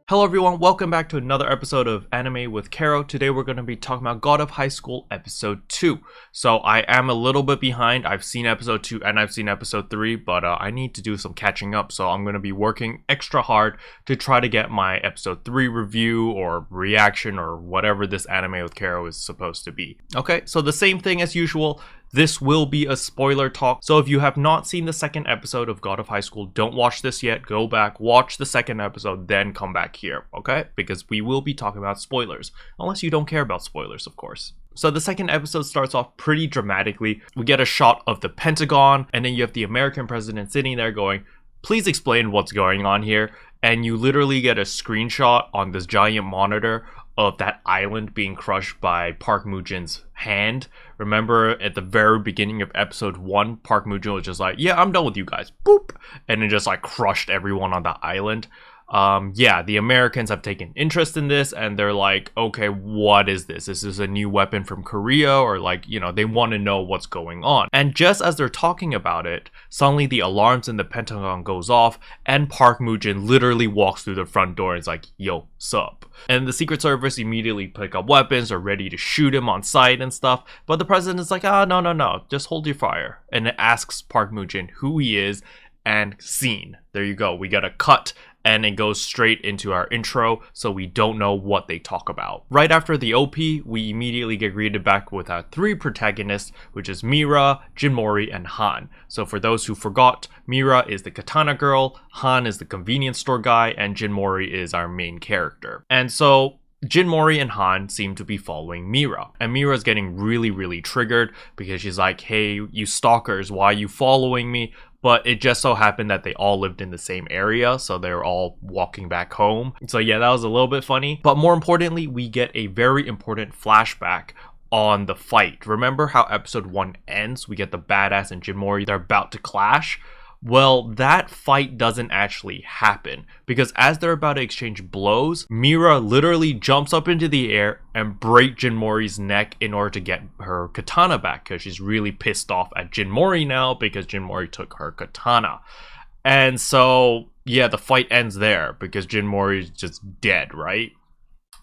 Hello everyone, welcome back to another episode of Anime with Kero. Today we're going to be talking about God of High School episode 2. So I am a little bit behind. I've seen episode 2 and I've seen episode 3, but I need to do some catching up. So I'm going to be working extra hard to try to get my episode 3 review or reaction or whatever this Anime with Kero is supposed to be. Okay, so the same thing as usual. This will be a spoiler talk, so if you have not seen the second episode of God of High School, don't watch this yet, go back, watch the second episode, then come back here, okay? Because we will be talking about spoilers, unless you don't care about spoilers, of course. So the second episode starts off pretty dramatically. We get a shot of the Pentagon, and then you have the American president sitting there going, please explain what's going on here, and you literally get a screenshot on this giant monitor of that island being crushed by Park Moo-jin's hand. Remember at the very beginning of episode 1, Park Moo-jin was just like, yeah, I'm done with you guys, boop, and it just like crushed everyone on the island. Yeah, the Americans have taken interest in this and they're like, okay, what is this? Is this a new weapon from Korea? Or like, you know, they want to know what's going on. And just as they're talking about it, suddenly the alarms in the Pentagon goes off and Park Moo-jin literally walks through the front door and is like, yo, sup? And the Secret Service immediately pick up weapons, are ready to shoot him on sight and stuff. But the president is like, no, just hold your fire. And it asks Park Moo-jin who he is, and scene. There you go. We got a cut. And it goes straight into our intro, so we don't know what they talk about. Right after the OP, we immediately get greeted back with our 3 protagonists, which is Mira, Jinmori, and Han. So for those who forgot, Mira is the katana girl, Han is the convenience store guy, and Jinmori is our main character. And so Jinmori and Han seem to be following Mira, and Mira's getting really triggered because she's like, hey, you stalkers, why are you following me? But it just so happened that they all lived in the same area, so they're all walking back home. So yeah, that was a little bit funny. But more importantly, we get a very important flashback on the fight. Remember how episode 1 ends? We get the badass and Jinmori, they're about to clash. Well, that fight doesn't actually happen, because as they're about to exchange blows, Mira literally jumps up into the air and breaks Jinmori's neck in order to get her katana back, because she's really pissed off at Jinmori now because Jinmori took her katana. And so, yeah, the fight ends there because Jinmori is just dead, right?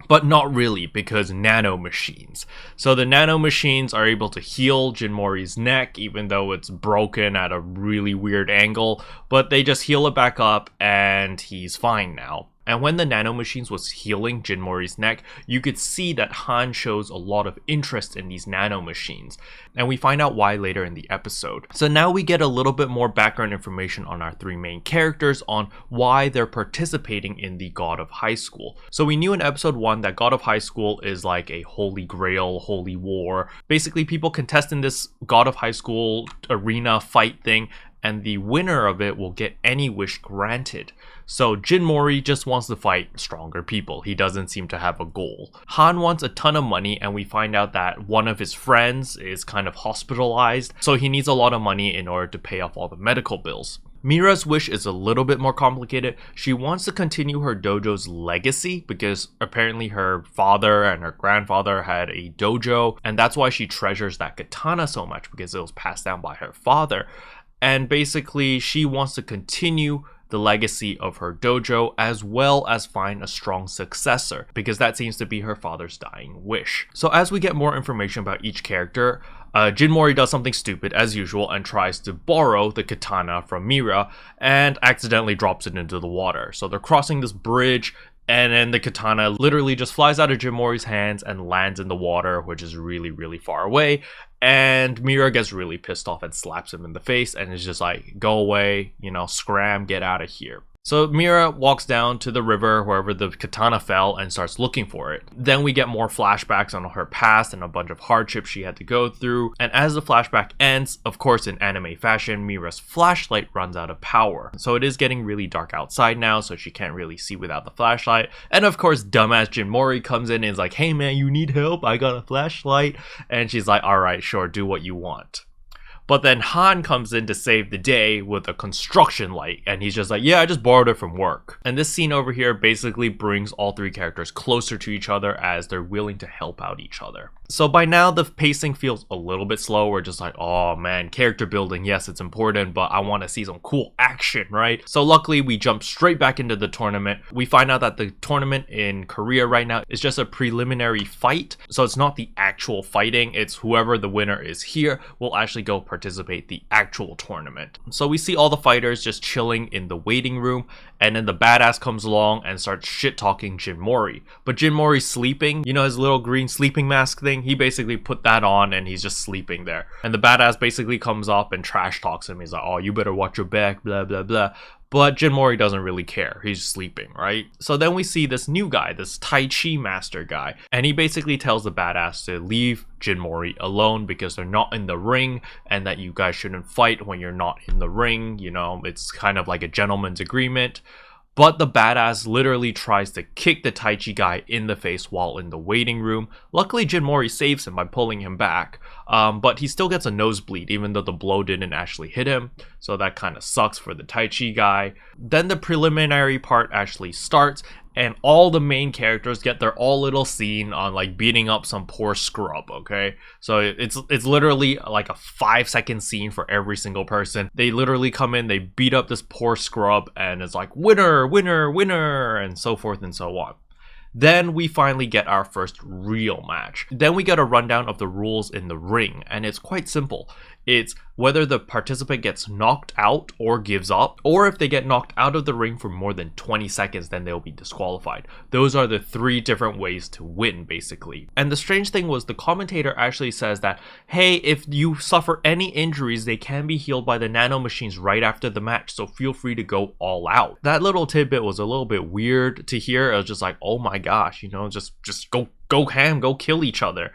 But not really, because nano machines. So the nano machines are able to heal Jinmori's neck, even though it's broken at a really weird angle. But they just heal it back up and he's fine now. And when the nano machines was healing Jinmori's neck, you could see that Han shows a lot of interest in these nano machines. And we find out why later in the episode. So now we get a little bit more background information on our 3 main characters on why they're participating in the God of High School. So we knew in episode 1 that God of High School is like a holy grail, holy war. Basically, people contest in this God of High School arena fight thing, and the winner of it will get any wish granted. So Jinmori just wants to fight stronger people. He doesn't seem to have a goal. Han wants a ton of money, and we find out that one of his friends is kind of hospitalized, so he needs a lot of money in order to pay off all the medical bills. Mira's wish is a little bit more complicated. She wants to continue her dojo's legacy because apparently her father and her grandfather had a dojo, and that's why she treasures that katana so much, because it was passed down by her father. And basically, she wants to continue the legacy of her dojo as well as find a strong successor, because that seems to be her father's dying wish. So as we get more information about each character, Jinmori does something stupid as usual and tries to borrow the katana from Mira and accidentally drops it into the water. So they're crossing this bridge, and then the katana literally just flies out of Jinmori's hands and lands in the water, which is really far away. And Mira gets really pissed off and slaps him in the face and is just like, go away, you know, scram, get out of here. So Mira walks down to the river wherever the katana fell and starts looking for it. Then we get more flashbacks on her past and a bunch of hardships she had to go through. And as the flashback ends, of course in anime fashion, Mira's flashlight runs out of power. So it is getting really dark outside now, so she can't really see without the flashlight. And of course, dumbass Jinmori comes in and is like, hey man, you need help? I got a flashlight. And she's like, alright, sure, do what you want. But then Han comes in to save the day with a construction light, and he's just like, yeah, I just borrowed it from work. And this scene over here basically brings all 3 characters closer to each other as they're willing to help out each other. So by now, the pacing feels a little bit slow. We're just like, oh man, character building, yes, it's important, but I want to see some cool action, right? So luckily, we jump straight back into the tournament. We find out that the tournament in Korea right now is just a preliminary fight. So it's not the actual fighting, it's whoever the winner is here will actually go participate the actual tournament. So we see all the fighters just chilling in the waiting room, and then the badass comes along and starts shit-talking Jinmori. But Jinmori's sleeping, you know, his little green sleeping mask thing, he basically put that on and he's just sleeping there. And the badass basically comes up and trash talks him. He's like, oh, you better watch your back, blah, blah, blah. But Jinmori doesn't really care. He's sleeping, right? So then we see this new guy, this Tai Chi master guy, and he basically tells the badass to leave Jinmori alone because they're not in the ring and that you guys shouldn't fight when you're not in the ring. You know, it's kind of like a gentleman's agreement. But the badass literally tries to kick the Tai Chi guy in the face while in the waiting room. Luckily, Jinmori saves him by pulling him back. But he still gets a nosebleed even though the blow didn't actually hit him. So that kind of sucks for the Tai Chi guy. Then the preliminary part actually starts, and all the main characters get their all little scene on like beating up some poor scrub, okay? So it's literally like a 5-second scene for every single person. They literally come in, they beat up this poor scrub, and it's like winner, winner, winner, and so forth and so on. Then we finally get our first real match. Then we get a rundown of the rules in the ring, and it's quite simple. It's whether the participant gets knocked out or gives up, or if they get knocked out of the ring for more than 20 seconds, then they'll be disqualified. Those are the 3 different ways to win, basically. And the strange thing was the commentator actually says that, hey, if you suffer any injuries, they can be healed by the nano machines right after the match, so feel free to go all out. That little tidbit was a little bit weird to hear. I was just like, oh my gosh, you know, just go ham, go kill each other.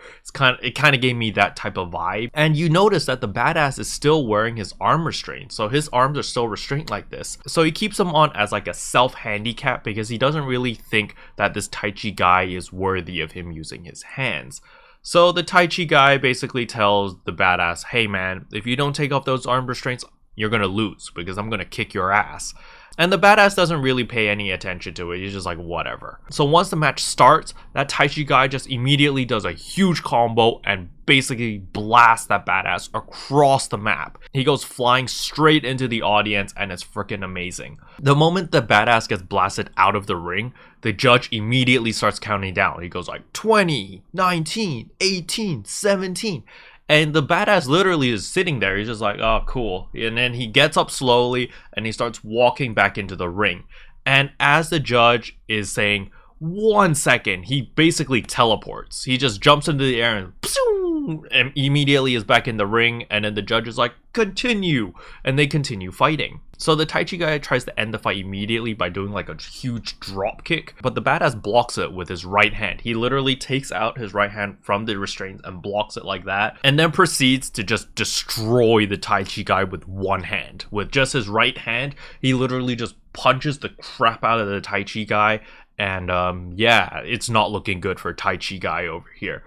It kind of gave me that type of vibe. And you notice that the badass is still wearing his arm restraint, so his arms are still restrained like this. So he keeps them on as like a self-handicap because he doesn't really think that this Tai Chi guy is worthy of him using his hands. So the Tai Chi guy basically tells the badass, hey man, if you don't take off those arm restraints, you're gonna lose because I'm gonna kick your ass. And the badass doesn't really pay any attention to it. He's just like, whatever. So once the match starts, that Tai Chi guy just immediately does a huge combo and basically blasts that badass across the map. He goes flying straight into the audience, and it's freaking amazing. The moment the badass gets blasted out of the ring, the judge immediately starts counting down. He goes like 20, 19, 18, 17. And the badass literally is sitting there. He's just like, oh, cool. And then he gets up slowly and he starts walking back into the ring. And as the judge is saying, 1 second, he basically teleports. He just jumps into the air and immediately is back in the ring. And then the judge is like, continue. And they continue fighting. So the Tai Chi guy tries to end the fight immediately by doing like a huge drop kick, but the badass blocks it with his right hand. He literally takes out his right hand from the restraints and blocks it like that, and then proceeds to just destroy the Tai Chi guy with one hand. With just his right hand, he literally just punches the crap out of the Tai Chi guy, and yeah, it's not looking good for Tai Chi guy over here.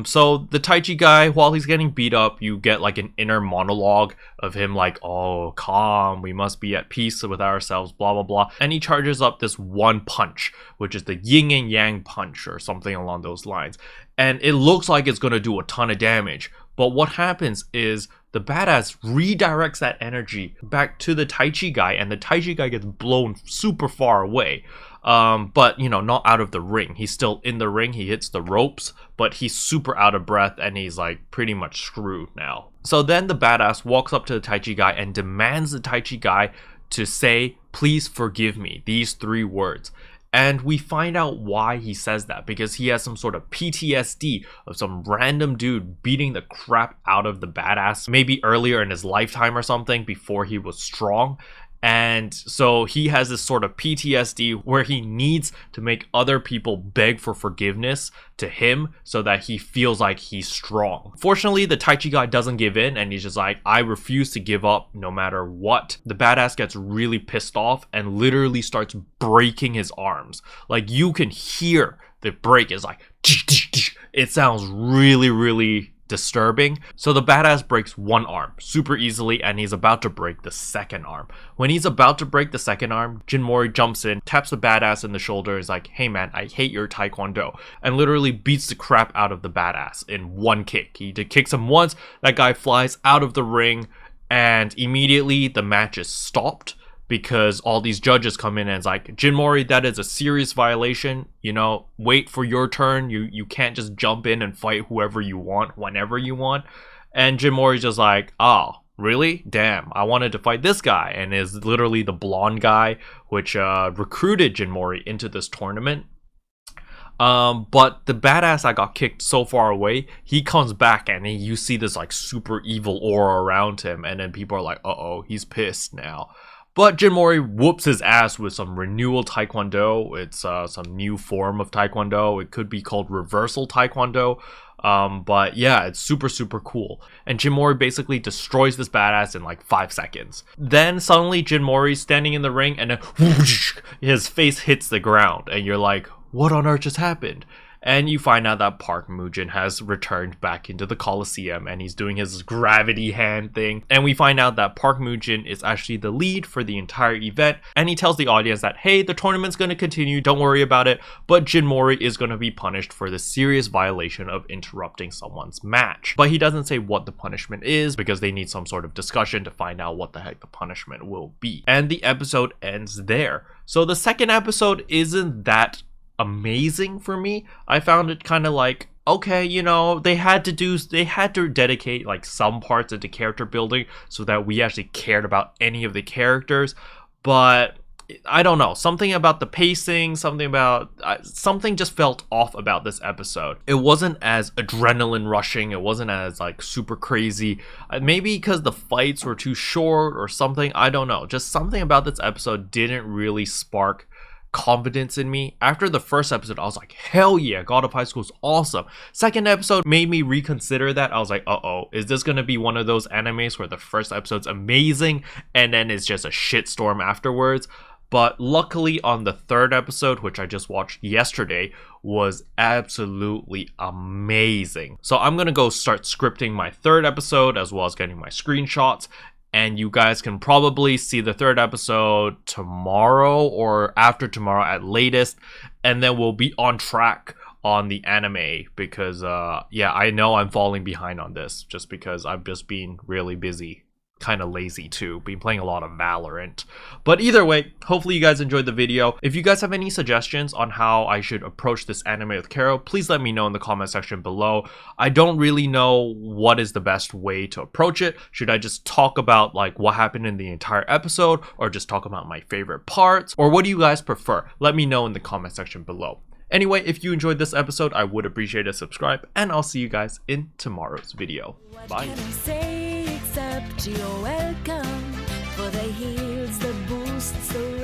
So the Tai Chi guy, while he's getting beat up, you get like an inner monologue of him like, oh, calm, we must be at peace with ourselves, blah, blah, blah. And he charges up this one punch, which is the yin and yang punch or something along those lines. And it looks like it's going to do a ton of damage. But what happens is the badass redirects that energy back to the Tai Chi guy, and the Tai Chi guy gets blown super far away. But you know, not out of the ring. He's still in the ring. He hits the ropes, but he's super out of breath and he's like pretty much screwed now. So then the badass walks up to the Tai Chi guy and demands the Tai Chi guy to say, please forgive me, these 3 words. And we find out why he says that, because he has some sort of PTSD of some random dude beating the crap out of the badass maybe earlier in his lifetime or something before he was strong. And so he has this sort of PTSD where he needs to make other people beg for forgiveness to him so that he feels like he's strong. Fortunately, the Tai Chi guy doesn't give in and he's just like, I refuse to give up no matter what. The badass gets really pissed off and literally starts breaking his arms. Like, you can hear the break is like, it sounds really, really disturbing. So the badass breaks one arm super easily, and he's about to break the second arm. When he's about to break the second arm, Jinmori jumps in, taps the badass in the shoulder, is like, hey man, I hate your taekwondo, and literally beats the crap out of the badass in one kick. He kicks him once, that guy flies out of the ring, and immediately the match is stopped because all these judges come in and it's like, Jinmori, that is a serious violation. You know, wait for your turn. You can't just jump in and fight whoever you want, whenever you want. And Jinmori's just like, oh, really? Damn, I wanted to fight this guy. And is literally the blonde guy, which recruited Jinmori into this tournament. But the badass that got kicked so far away, he comes back and you see this like super evil aura around him. And then people are like, uh-oh, he's pissed now. But Jinmori whoops his ass with some Renewal Taekwondo. It's some new form of Taekwondo. It could be called Reversal Taekwondo. But yeah, it's super, super cool. And Jinmori basically destroys this badass in like 5 seconds. Then suddenly Jinmori's standing in the ring and then whoosh, his face hits the ground. And you're like, what on earth just happened? And you find out that Park Moo-jin has returned back into the Coliseum and he's doing his gravity hand thing. And we find out that Park Moo-jin is actually the lead for the entire event. And he tells the audience that, hey, the tournament's going to continue, don't worry about it. But Jinmori is going to be punished for the serious violation of interrupting someone's match. But he doesn't say what the punishment is because they need some sort of discussion to find out what the heck the punishment will be. And the episode ends there. So the second episode isn't that amazing for me. I found it kind of like, okay, you know, they had to dedicate like some parts into character building so that we actually cared about any of the characters. But I don't know, something about the pacing, something just felt off about this episode. It wasn't as adrenaline rushing, it wasn't as like super crazy. Maybe because the fights were too short or something, I don't know. Just something about this episode didn't really spark confidence in me. After the first episode, I was like, hell yeah, God of High School is awesome. Second episode made me reconsider that. I was like, uh-oh, is this gonna be one of those animes where the first episode's amazing and then it's just a shitstorm afterwards? But luckily on the third episode, which I just watched yesterday, was absolutely amazing. So I'm gonna go start scripting my third episode as well as getting my screenshots. And you guys can probably see the third episode tomorrow or after tomorrow at latest. And then we'll be on track on the anime because, yeah, I know I'm falling behind on this just because I've just been really busy. Kind of lazy too, been playing a lot of Valorant. But either way, hopefully you guys enjoyed the video. If you guys have any suggestions on how I should approach this anime with Kero, please let me know in the comment section below. I don't really know what is the best way to approach it. Should I just talk about like what happened in the entire episode or just talk about my favorite parts, or what do you guys prefer? Let me know in the comment section below. Anyway, if you enjoyed this episode, I would appreciate a subscribe, and I'll see you guys in tomorrow's video. Bye. Except you're welcome for the heals, the boosts, the